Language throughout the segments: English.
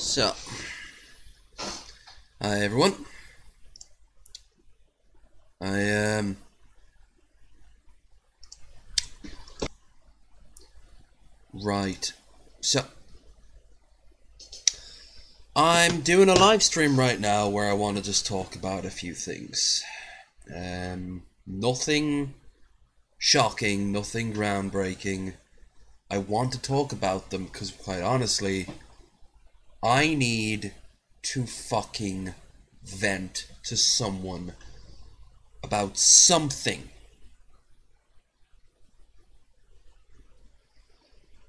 So, hi everyone. I right. So, I'm doing a live stream right now where I want to just talk about a few things. Nothing shocking, nothing groundbreaking. I want to talk about them because, quite honestly, I need to fucking vent to someone about something.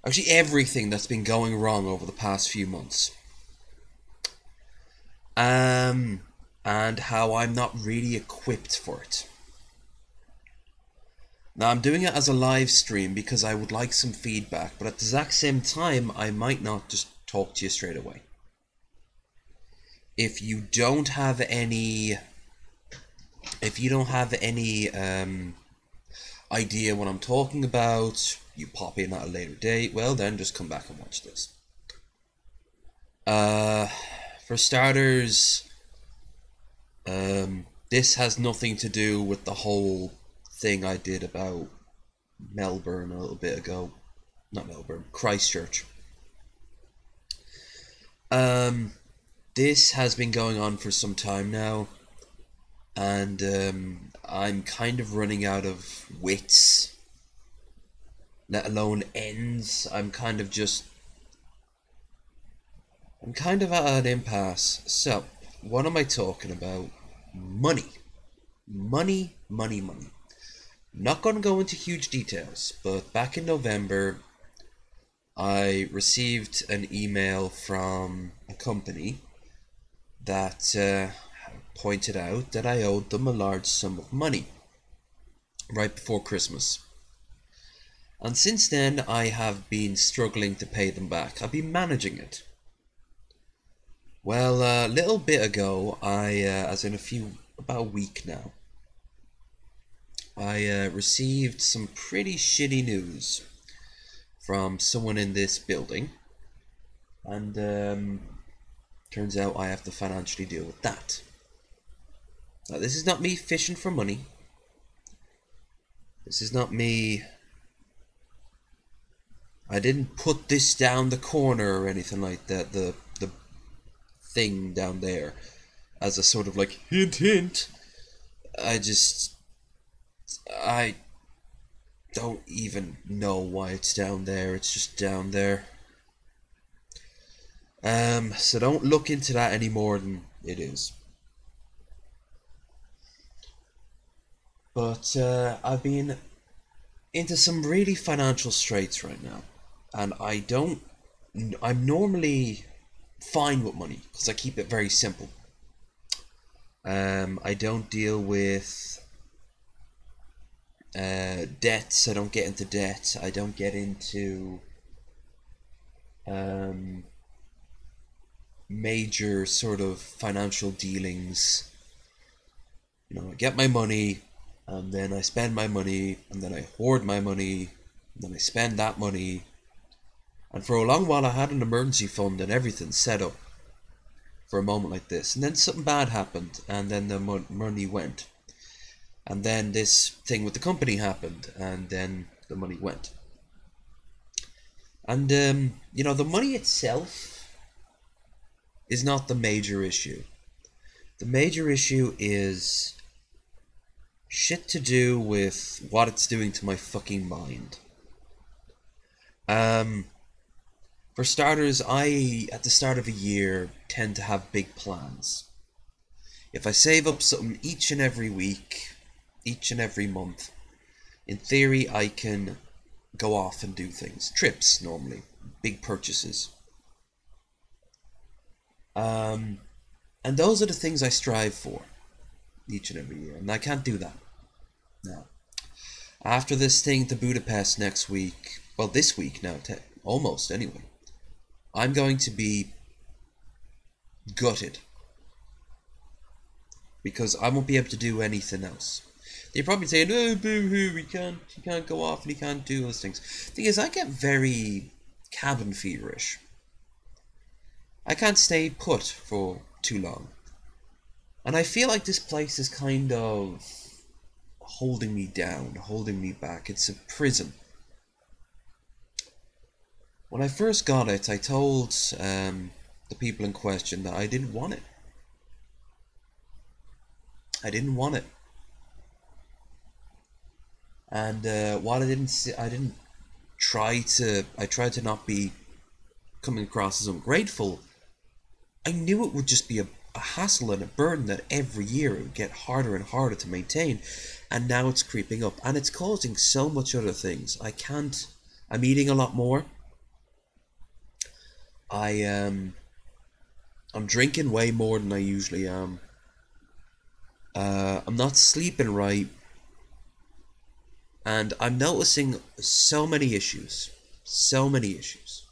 Actually, everything that's been going wrong over the past few months. And how I'm not really equipped for it. Now, I'm doing it as a live stream because I would like some feedback, but at the exact same time, I might not just talk to you straight away. If you don't have any idea what I'm talking about, you pop in at a later date, well then just come back and watch this. For starters, this has nothing to do with the whole thing I did about Melbourne a little bit ago. Not Melbourne, Christchurch. This has been going on for some time now, and I'm kind of running out of wits, let alone ends. I'm kind of at an impasse. So, what am I talking about? Money. Money, money, money. Not going to go into huge details, but back in November, I received an email from a company that pointed out that I owed them a large sum of money right before Christmas. And since then, I have been struggling to pay them back. I've been managing it. Well, a little bit ago, about a week now, I received some pretty shitty news from someone in this building, and turns out I have to financially deal with that. Now, this is not me fishing for money. This is not me. I didn't put this down the corner or anything like that. The thing down there, as a sort of like hint, hint. I don't even know why it's down there. It's just down there. So don't look into that any more than it is. But I've been into some really financial straits right now, and I'm normally fine with money because I keep it very simple. I don't deal with debts. I don't get into debt. I don't get into major sort of financial dealings. I get my money, and then I spend my money, and then I hoard my money, and then I spend that money. And for a long while, I had an emergency fund and everything set up for a moment like this. And then something bad happened, and then the money went. And then this thing with the company happened, and then the money went. And, the money itself is not the major issue. The major issue is shit to do with what it's doing to my fucking mind. For starters, I, at the start of a year, tend to have big plans. If I save up something each and every week, each and every month, in theory, I can go off and do things. Trips, normally. Big purchases. And those are the things I strive for each and every year, and I can't do that now. After this thing to Budapest next week, well, this week now, almost anyway, I'm going to be gutted because I won't be able to do anything else. They're probably saying, "Oh, boo-hoo, he can't go off and he can't do those things." The thing is, I get very cabin feverish. I can't stay put for too long. And I feel like this place is kind of holding me down, holding me back. It's a prison. When I first got it, I told the people in question that I didn't want it. I didn't want it. And while I didn't I tried to not be coming across as ungrateful. I knew it would just be a hassle and a burden that every year it would get harder and harder to maintain, and now it's creeping up, and it's causing so much other things. I'm eating a lot more. I'm drinking way more than I usually am. I'm not sleeping right, and I'm noticing so many issues. So many issues.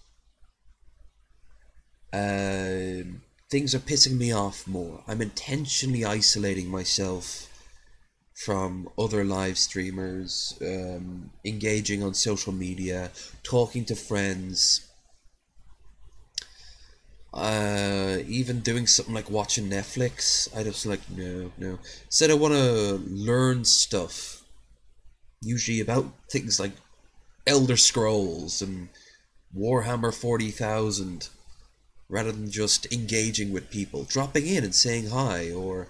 Things are pissing me off more. I'm intentionally isolating myself from other live streamers, engaging on social media, talking to friends, even doing something like watching Netflix. I just like, no. Said I want to learn stuff, usually about things like Elder Scrolls and Warhammer 40,000, rather than just engaging with people, dropping in and saying hi, or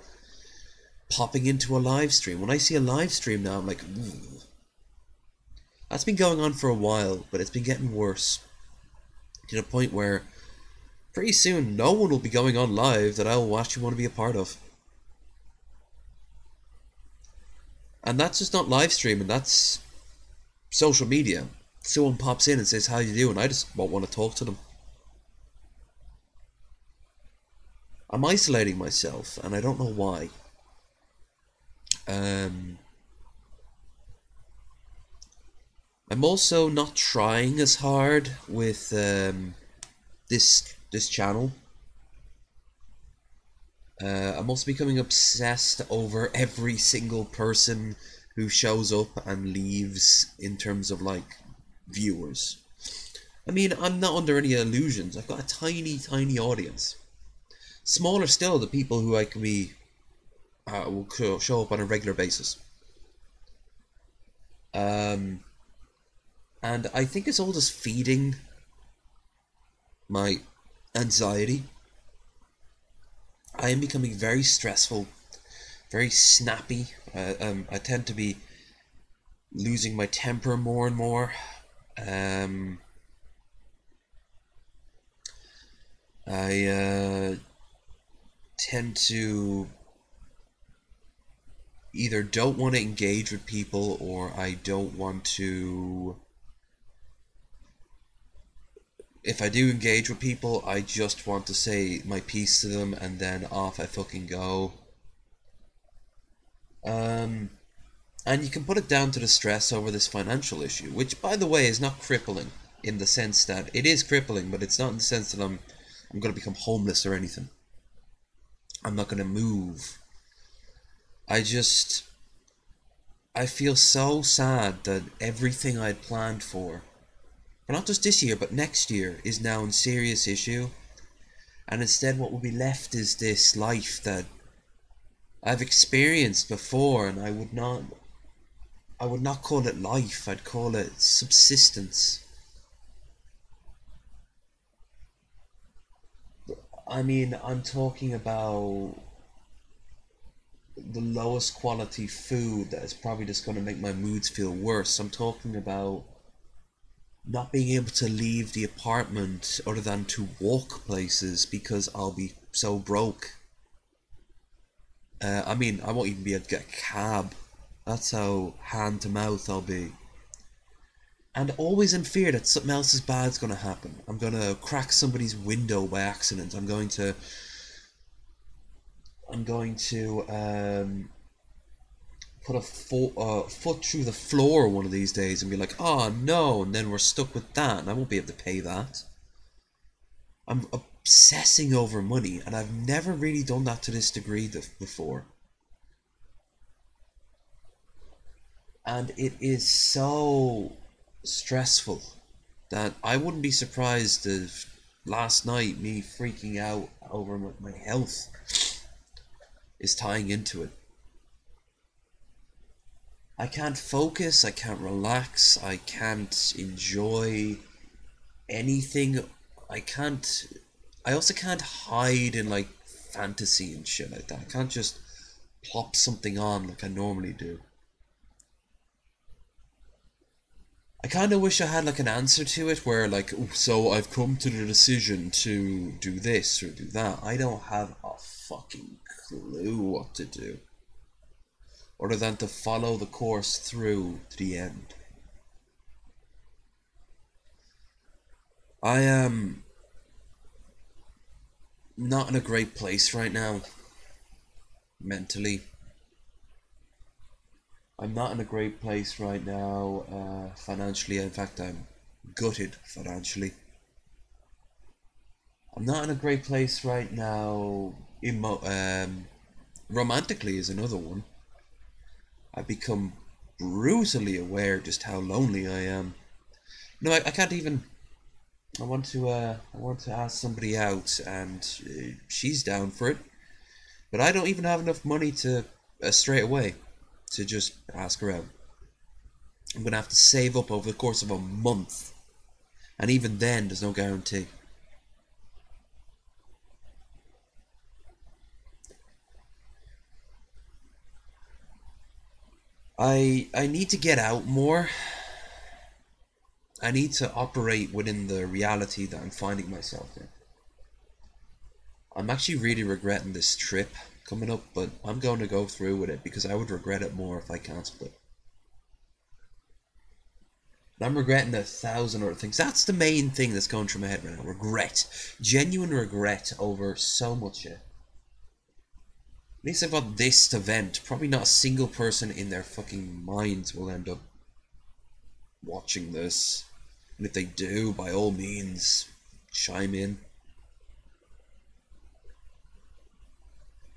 popping into a live stream. When I see a live stream now, I'm like, ooh. That's been going on for a while, but it's been getting worse, to the point where pretty soon no one will be going on live that I'll actually want to be a part of. And that's just not live streaming, that's social media. Someone pops in and says, how you doing? I just won't want to talk to them. I'm isolating myself, and I don't know why. I'm also not trying as hard with this channel. I'm also becoming obsessed over every single person who shows up and leaves in terms of like viewers. I mean, I'm not under any illusions. I've got a tiny audience. Smaller still, the people who I can be will show up on a regular basis. And I think it's all just feeding my anxiety. I am becoming very stressful, very snappy. I tend to be losing my temper more and more. I tend to either don't want to engage with people, or I don't want to... If I do engage with people, I just want to say my piece to them and then off I fucking go. And you can put it down to the stress over this financial issue, which, by the way, is not crippling, in the sense that it is crippling, but it's not in the sense that I'm going to become homeless or anything. I'm not going to move. I feel so sad that everything I'd planned for not just this year, but next year, is now in serious issue. And instead what will be left is this life that I've experienced before, and I would not call it life, I'd call it subsistence. I mean, I'm talking about the lowest quality food that is probably just going to make my moods feel worse. I'm talking about not being able to leave the apartment other than to walk places because I'll be so broke. I mean, I won't even be able to get a cab. That's how hand to mouth I'll be. And always in fear that something else is bad's gonna happen. I'm gonna crack somebody's window by accident. I'm going to put a foot through the floor one of these days and be like, oh no, and then we're stuck with that, and I won't be able to pay that. I'm obsessing over money, and I've never really done that to this degree before. And it is so stressful that I wouldn't be surprised if last night, me freaking out over my health is tying into it. I can't focus, I can't relax, I can't enjoy anything. I also can't hide in like fantasy and shit like that. I can't just plop something on like I normally do. I kind of wish I had like an answer to it where like, "Oh, so I've come to the decision to do this or do that." I don't have a fucking clue what to do other than to follow the course through to the end. I am not in a great place right now mentally. I'm not in a great place right now financially. In fact, I'm gutted financially. I'm not in a great place right now. Romantically is another one. I've become brutally aware just how lonely I am. No, I can't even. I want to ask somebody out, and she's down for it. But I don't even have enough money to straight away to just ask her out. I'm gonna have to save up over the course of a month, and even then, there's no guarantee. I need to get out more. I need to operate within the reality that I'm finding myself in. I'm actually really regretting this trip coming up, but I'm going to go through with it because I would regret it more if I cancelled it. And I'm regretting 1,000 other things. That's the main thing that's going through my head right now. Regret. Genuine regret over so much shit. At least I've got this to vent. Probably not a single person in their fucking minds will end up watching this. And if they do, by all means, chime in.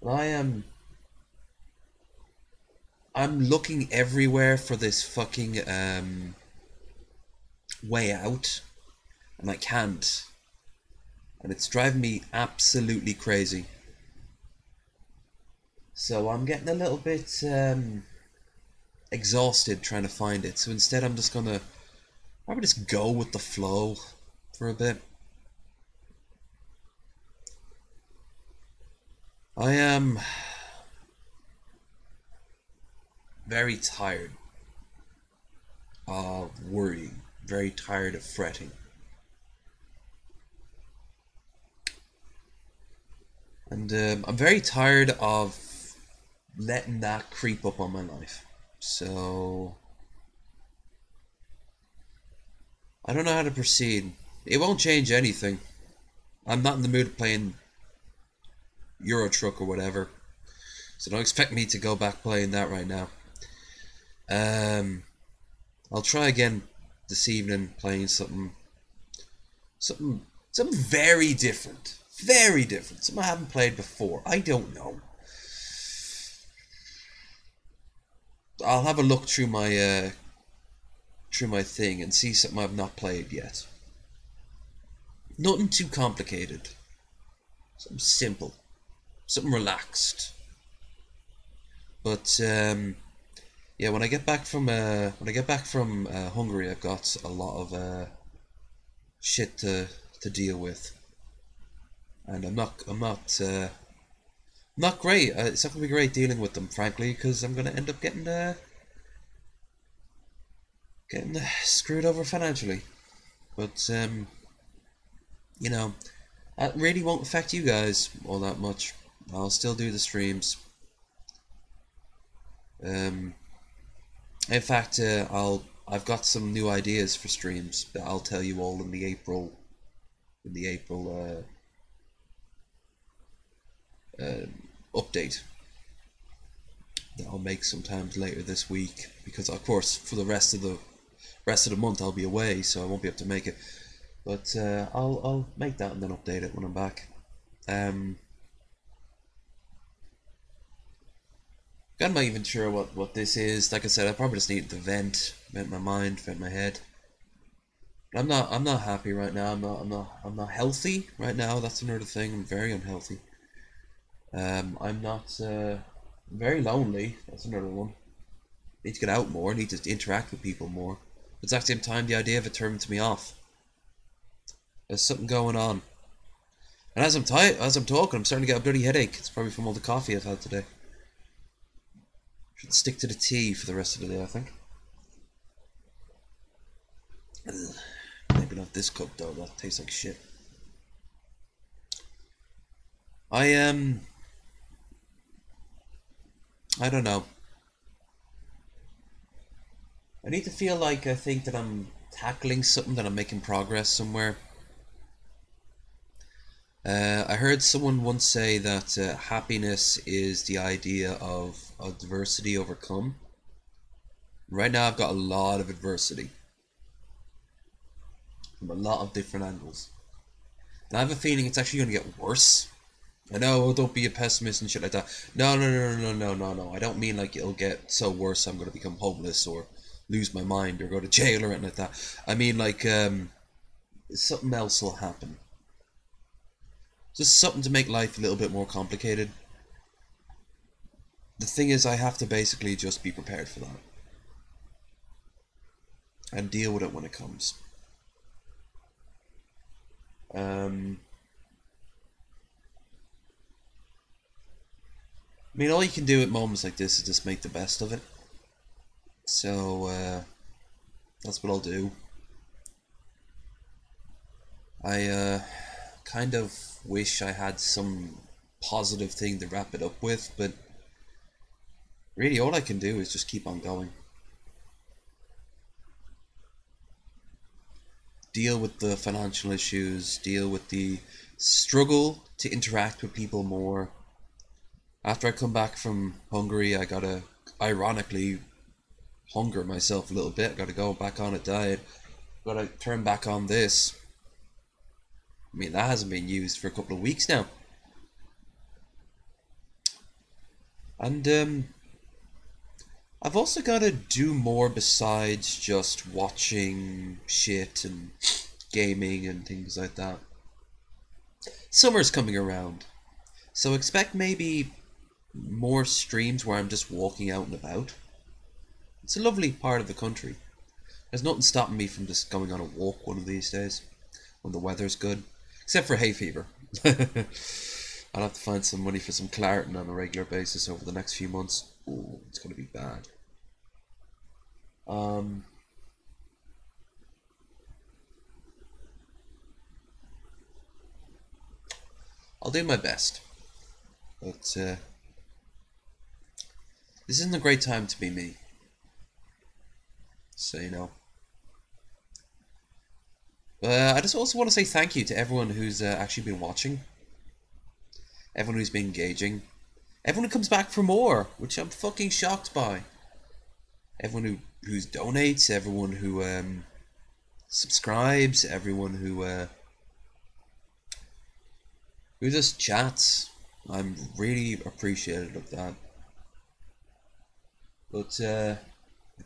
But I'm looking everywhere for this fucking way out, and I can't. And it's driving me absolutely crazy. So I'm getting a little bit exhausted trying to find it. So instead I'm just gonna probably just go with the flow for a bit. I am very tired of worrying, very tired of fretting. And I'm very tired of letting that creep up on my life. So I don't know how to proceed. It won't change anything. I'm not in the mood of playing Euro Truck or whatever. So don't expect me to go back playing that right now. I'll try again this evening playing something very different. Very different. Something I haven't played before. I don't know. I'll have a look through my thing and see something I've not played yet. Nothing too complicated. Something simple. Something relaxed. But yeah, when I get back from Hungary, I've got a lot of shit to deal with, and I'm not great. It's not gonna be great dealing with them, frankly, because I'm gonna end up getting screwed over financially. But you know, that really won't affect you guys all that much. I'll still do the streams. In fact, I've got some new ideas for streams that I'll tell you all in the April update that I'll make sometimes later this week, because of course for the rest of the month I'll be away, so I won't be able to make it. But I'll make that and then update it when I'm back. I'm not even sure what this is. Like I said, I probably just need to vent my mind, vent my head. I'm not happy right now. I'm not healthy right now. That's another thing. I'm very unhealthy. I'm not very lonely. That's another one. Need to get out more. Need to interact with people more. But at the same time, the idea of it turns me off. There's something going on. And as I'm talking, I'm starting to get a bloody headache. It's probably from all the coffee I've had today. Should stick to the tea for the rest of the day, I think. Ugh. Maybe not this cup though. That tastes like shit. I I don't know. I need to feel like I think that I'm tackling something, that I'm making progress somewhere. I heard someone once say that happiness is the idea of adversity overcome. Right now, I've got a lot of adversity from a lot of different angles, and I have a feeling it's actually going to get worse. I know, oh, don't be a pessimist and shit like that. No, no, no, no, no, no, no. I don't mean like it'll get so worse I'm going to become homeless or lose my mind or go to jail or anything like that. I mean like something else will happen. Just something to make life a little bit more complicated. The thing is, I have to basically just be prepared for that and deal with it when it comes. I mean, all you can do at moments like this is just make the best of it. So, that's what I'll do. I, kind of wish I had some positive thing to wrap it up with, but really all I can do is just keep on going. Deal with the financial issues, deal with the struggle to interact with people more. After I come back from Hungary, I gotta, ironically, hunger myself a little bit. I gotta go back on a diet. Gotta turn back on this. I mean, that hasn't been used for a couple of weeks now. And, I've also gotta do more besides just watching shit and gaming and things like that. Summer's coming around, so expect maybe more streams where I'm just walking out and about. It's a lovely part of the country. There's nothing stopping me from just going on a walk one of these days when the weather's good, except for hay fever. I'll have to find some money for some Claritin on a regular basis over the next few months. Ooh, it's gonna be bad. I'll do my best, but this isn't a great time to be me. So you know. I just also want to say thank you to everyone who's actually been watching, everyone who's been engaging, everyone who comes back for more, which I'm fucking shocked by. Everyone who donates, everyone who subscribes, everyone who just chats. I'm really appreciative of that. But I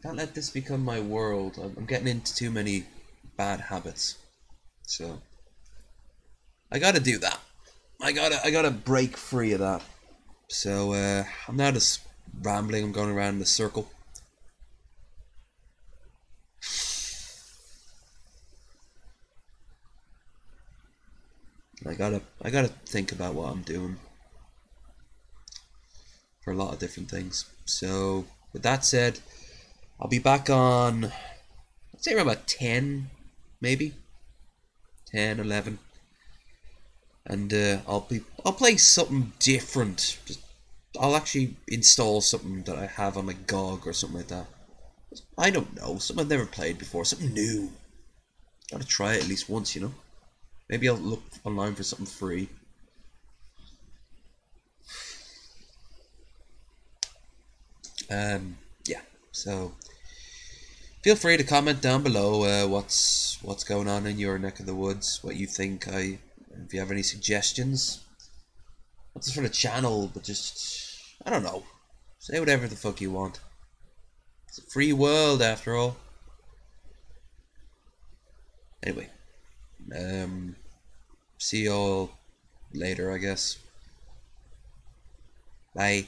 can't let this become my world. I'm getting into too many bad habits. So I gotta do that. I gotta break free of that. So I'm now just rambling. I'm going around in a circle. I gotta think about what I'm doing for a lot of different things. So with that said, I'll be back on, I'd say around about 10, maybe 10, 11, and I'll play something different. I'll actually install something that I have on my GOG or something like that. I don't know, something I've never played before, something new. Gotta try it at least once, you know. Maybe I'll look online for something free. Yeah. So feel free to comment down below what's going on in your neck of the woods, what you think. If you have any suggestions, not just for the channel, but just, I don't know, say whatever the fuck you want. It's a free world after all. Anyway, see you all later, I guess. Bye.